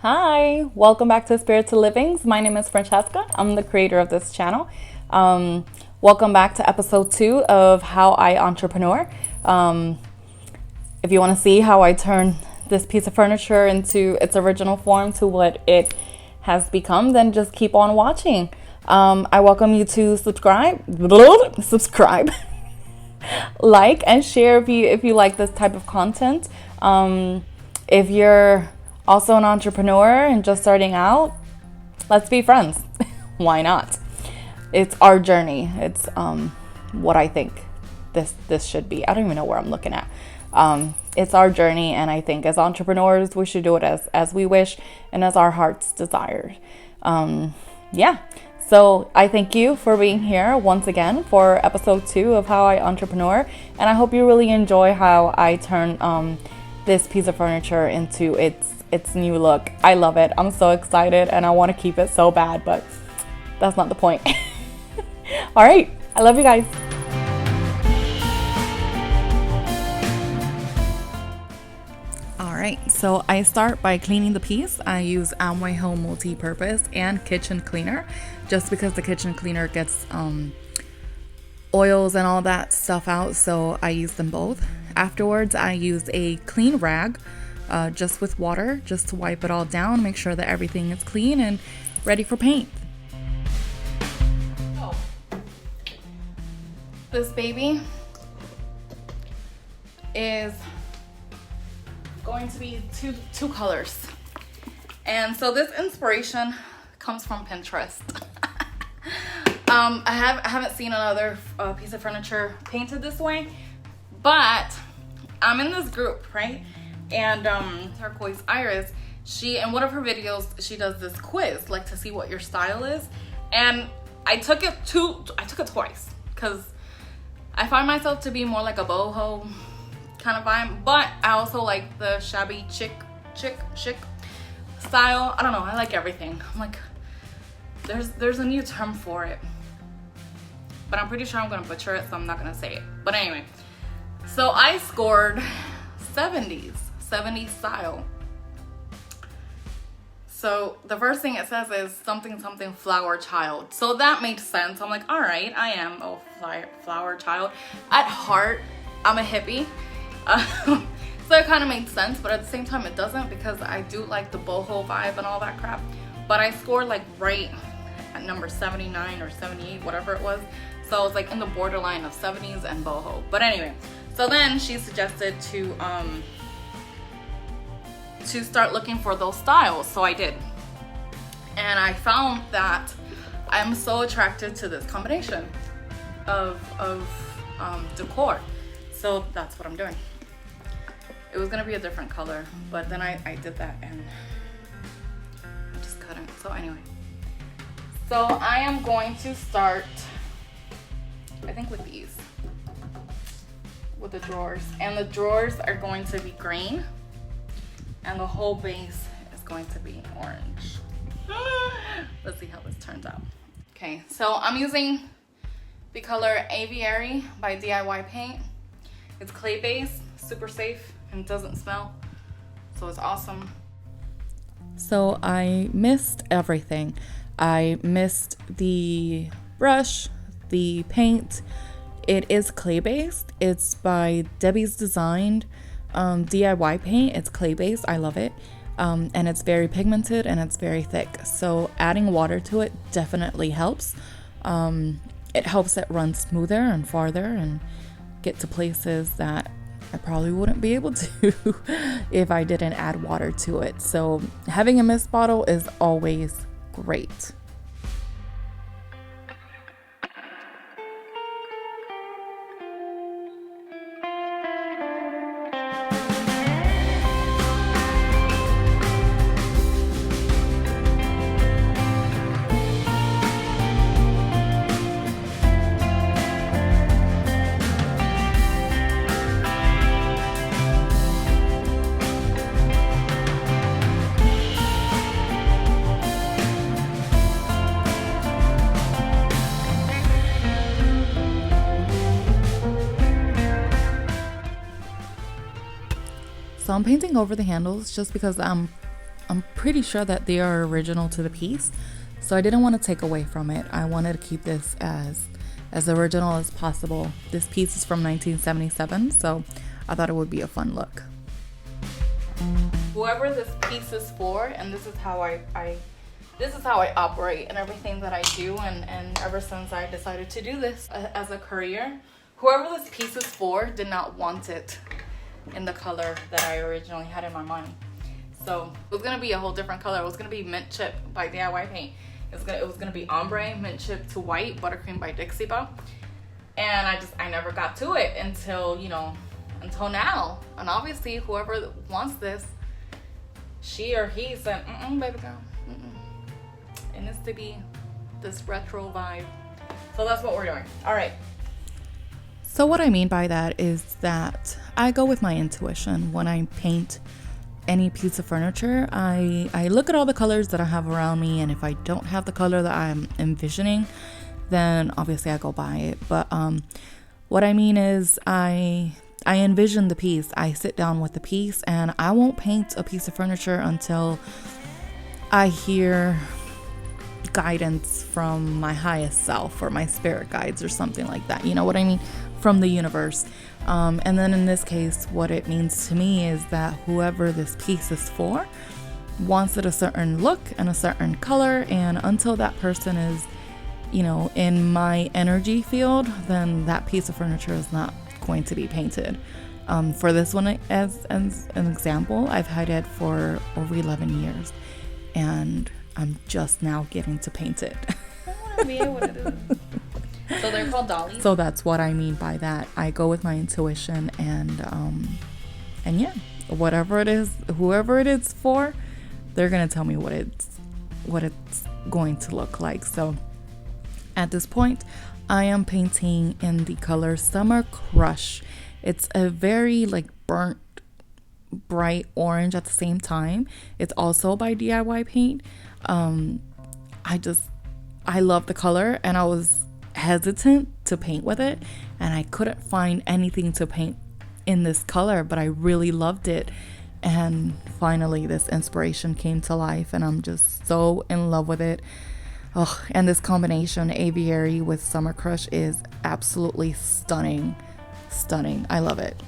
Hi, welcome back to Spirited Livings. My name is Francesca. I'm the creator of this channel. Welcome back to episode 2 of How I Entrepreneur. If you want to see how I turn this piece of furniture into its original form to what it has become, then just keep on watching. I welcome you to subscribe, like and share if you like this type of content. If you're also an entrepreneur and just starting out, let's be friends. Why not? It's our journey. It's what I think this should be. I don't even know where I'm looking at. It's our journey, and I think as entrepreneurs we should do it as we wish and as our hearts desire. So I thank you for being here once again for episode 2 of How I Entrepreneur, and I hope you really enjoy how I turn this piece of furniture into its new look. I love it. I'm so excited and I want to keep it so bad, but that's not the point. All right, I love you guys. All right, so I start by cleaning the piece. I use Amway Home Multi-Purpose and Kitchen Cleaner, just because the kitchen cleaner gets oils and all that stuff out, so I use them both. Afterwards, I use a clean rag, just with water, just to wipe it all down, make sure that everything is clean and ready for paint. So, this baby is going to be two colors, and so this inspiration comes from Pinterest. I haven't seen another piece of furniture painted this way, but I'm in this group, right? And Turquoise Iris, in one of her videos, she does this quiz, like to see what your style is. And I took it twice, because I find myself to be more like a boho kind of vibe, but I also like the shabby chic style. I don't know, I like everything. I'm like, there's a new term for it, but I'm pretty sure I'm gonna butcher it, so I'm not gonna say it. But anyway, so I scored 70s style. So the first thing it says is something flower child. So that made sense. I'm like, all right, I am a flower child. At heart, I'm a hippie. So it kind of made sense, but at the same time it doesn't, because I do like the boho vibe and all that crap. But I scored like right at number 79 or 78, whatever it was. So I was like in the borderline of 70s and boho. But anyway, so then she suggested to start looking for those styles. So I did. And I found that I'm so attracted to this combination of decor. So that's what I'm doing. It was gonna be a different color, but then I did that and I just couldn't. So anyway, so I am going to start, I think, with these, with the drawers. And the drawers are going to be green, and the whole base is going to be orange. Let's see how this turns out. Okay, so I'm using the color Aviary by DIY Paint. It's clay base, super safe, and doesn't smell, so it's awesome. So I missed everything. I missed the brush, the paint. It is clay based. It's by Debbie's Designed DIY Paint. It's clay based. I love it. And it's very pigmented and it's very thick. So adding water to it definitely helps. It helps it run smoother and farther and get to places that I probably wouldn't be able to if I didn't add water to it. So having a mist bottle is always great. So I'm painting over the handles just because I'm I'm pretty sure that they are original to the piece. So I didn't want to take away from it. I wanted to keep this as original as possible. This piece is from 1977, so I thought it would be a fun look. Whoever this piece is for, and this is how I operate and everything that I do, and ever since I decided to do this as a career, whoever this piece is for did not want it in the color that I originally had in my mind. So it was gonna be a whole different color. It was gonna be Mint Chip by DIY Paint. It was gonna be ombre, mint chip to white, buttercream by Dixie Belle. And I never got to it until now. And obviously whoever wants this, she or he said, baby girl, it needs to be this retro vibe. So that's what we're doing. All right. So what I mean by that is that I go with my intuition when I paint any piece of furniture. I look at all the colors that I have around me, and if I don't have the color that I'm envisioning, then obviously I go buy it. But what I mean is I envision the piece. I sit down with the piece, and I won't paint a piece of furniture until I hear guidance from my highest self or my spirit guides or something like that. You know what I mean? From the universe. And then in this case, what it means to me is that whoever this piece is for wants it a certain look and a certain color, and until that person is, in my energy field, then that piece of furniture is not going to be painted. For this one, as an example, I've had it for over 11 years, and I'm just now getting to paint it. I want to be able to do it. So they're called dollies. So that's what I mean by that. I go with my intuition, and yeah, whatever it is, whoever it is for, they're gonna tell me what it's going to look like. So at this point, I am painting in the color Summer Crush. It's a very burnt, bright orange at the same time. It's also by DIY Paint. I love the color, and I was hesitant to paint with it, and I couldn't find anything to paint in this color, but I really loved it. And finally this inspiration came to life, and I'm just so in love with it. Oh, and this combination, Aviary with Summer Crush, is absolutely stunning. I love it.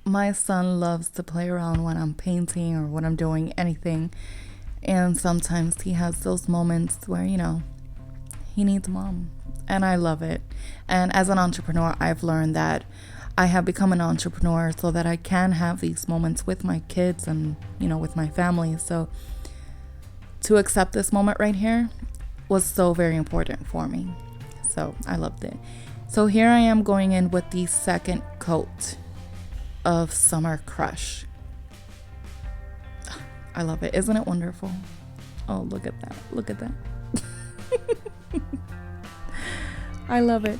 My son loves to play around when I'm painting or when I'm doing anything, and sometimes he has those moments where, he needs mom, and I love it. And as an entrepreneur, I've learned that I have become an entrepreneur so that I can have these moments with my kids and, with my family. So to accept this moment right here was so very important for me. So I loved it. So here I am going in with the second coat of Summer Crush. I love it. Isn't it wonderful? Oh, look at that. I love it.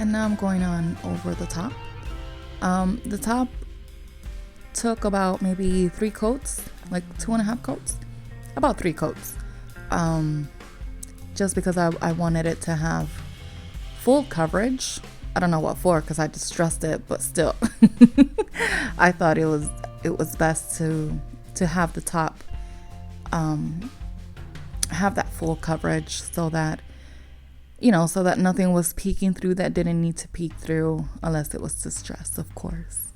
And now I'm going on over the top. The top took about maybe 3 coats, like 2.5 coats, about 3 coats. Just because I wanted it to have full coverage. I don't know what for, because I distressed it, but still. I thought it was best to have the top have that full coverage, so that so that nothing was peeking through that didn't need to peek through, unless it was distressed, of course.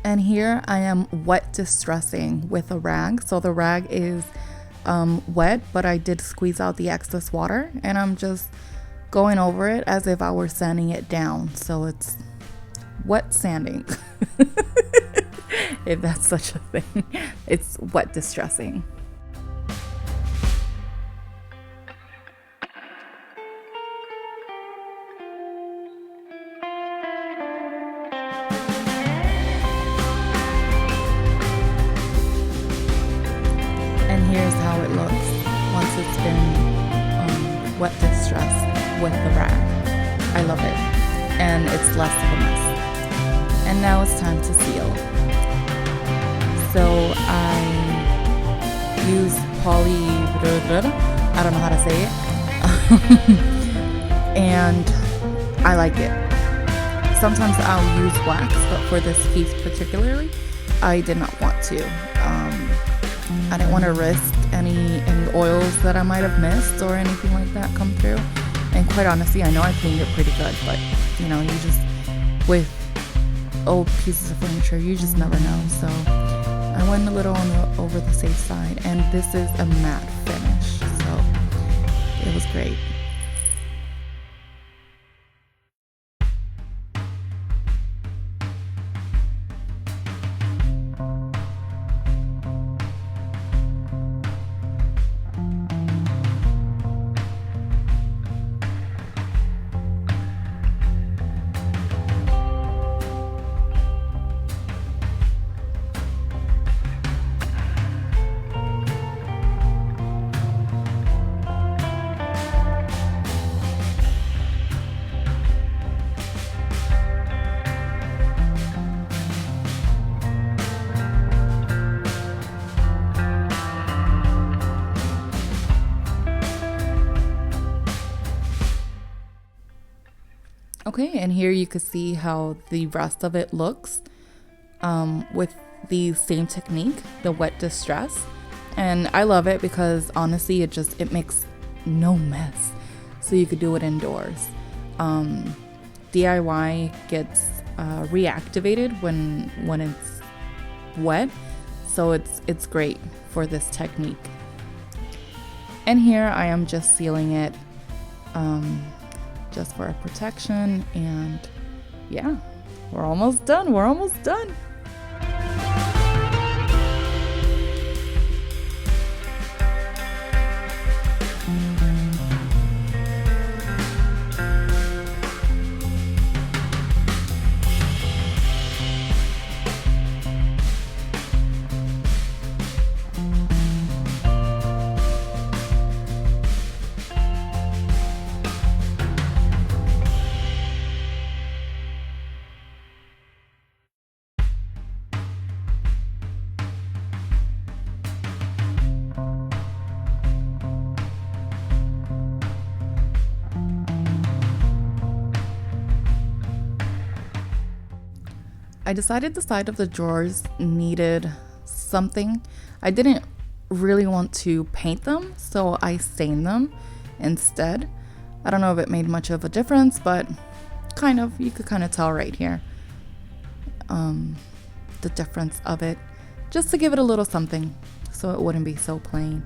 And here I am wet distressing with a rag. So the rag is wet, but I did squeeze out the excess water, and I'm just going over it as if I were sanding it down. So it's wet sanding, if that's such a thing. It's wet distressing. Here's how it looks once it's been wet distressed with the rag. I love it, and it's less of a mess. And now it's time to seal. So I use I don't know how to say it, and I like it. Sometimes I'll use wax, but for this piece particularly, I did not want to. I didn't want to risk any oils that I might have missed or anything like that come through. And quite honestly, I know I cleaned it pretty good, but you just, with old pieces of furniture, you just never know. So I went a little over the safe side, and this is a matte finish, so it was great. Okay, and here you can see how the rest of it looks with the same technique, the wet distress. And I love it because honestly, it makes no mess. So you could do it indoors. DIY gets reactivated when it's wet, so it's great for this technique. And here I am just sealing it just for a protection, and yeah, we're almost done. I decided the side of the drawers needed something. I didn't really want to paint them, so I stained them instead. I don't know if it made much of a difference, but you could kind of tell right here the difference of it, just to give it a little something so it wouldn't be so plain.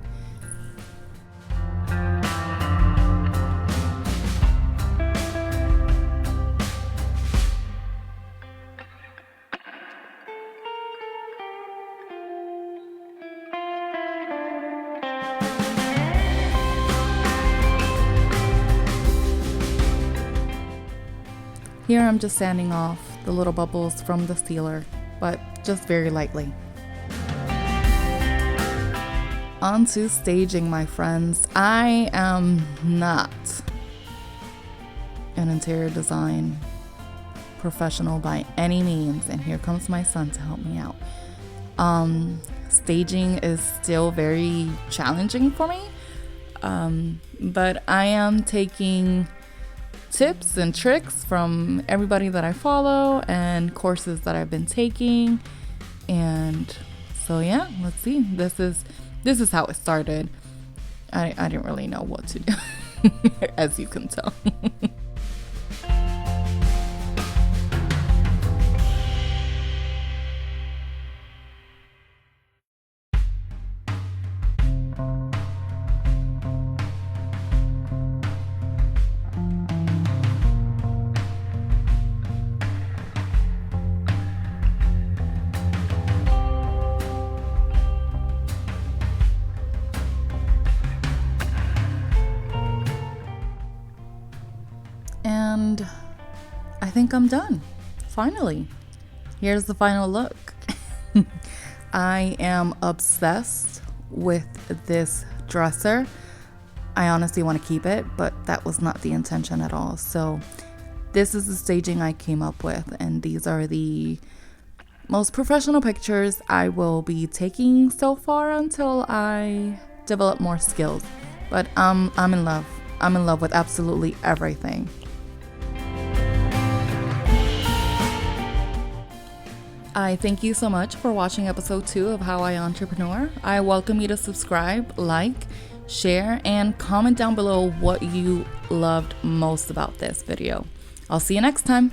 Here I'm just sanding off the little bubbles from the sealer, but just very lightly. On to staging, my friends. I am not an interior design professional by any means, and here comes my son to help me out. Staging is still very challenging for me, but I am taking tips and tricks from everybody that I follow and courses that I've been taking, and so yeah, let's see. This is how it started. I didn't really know what to do, as you can tell. And I think I'm done. Finally, here's the final look. I am obsessed with this dresser. I honestly want to keep it, but that was not the intention at all. So this is the staging I came up with, and these are the most professional pictures I will be taking so far until I develop more skills. But I'm in love. I'm in love with absolutely everything. I thank you so much for watching episode 2 of How I Entrepreneur. I welcome you to subscribe, like, share, and comment down below what you loved most about this video. I'll see you next time.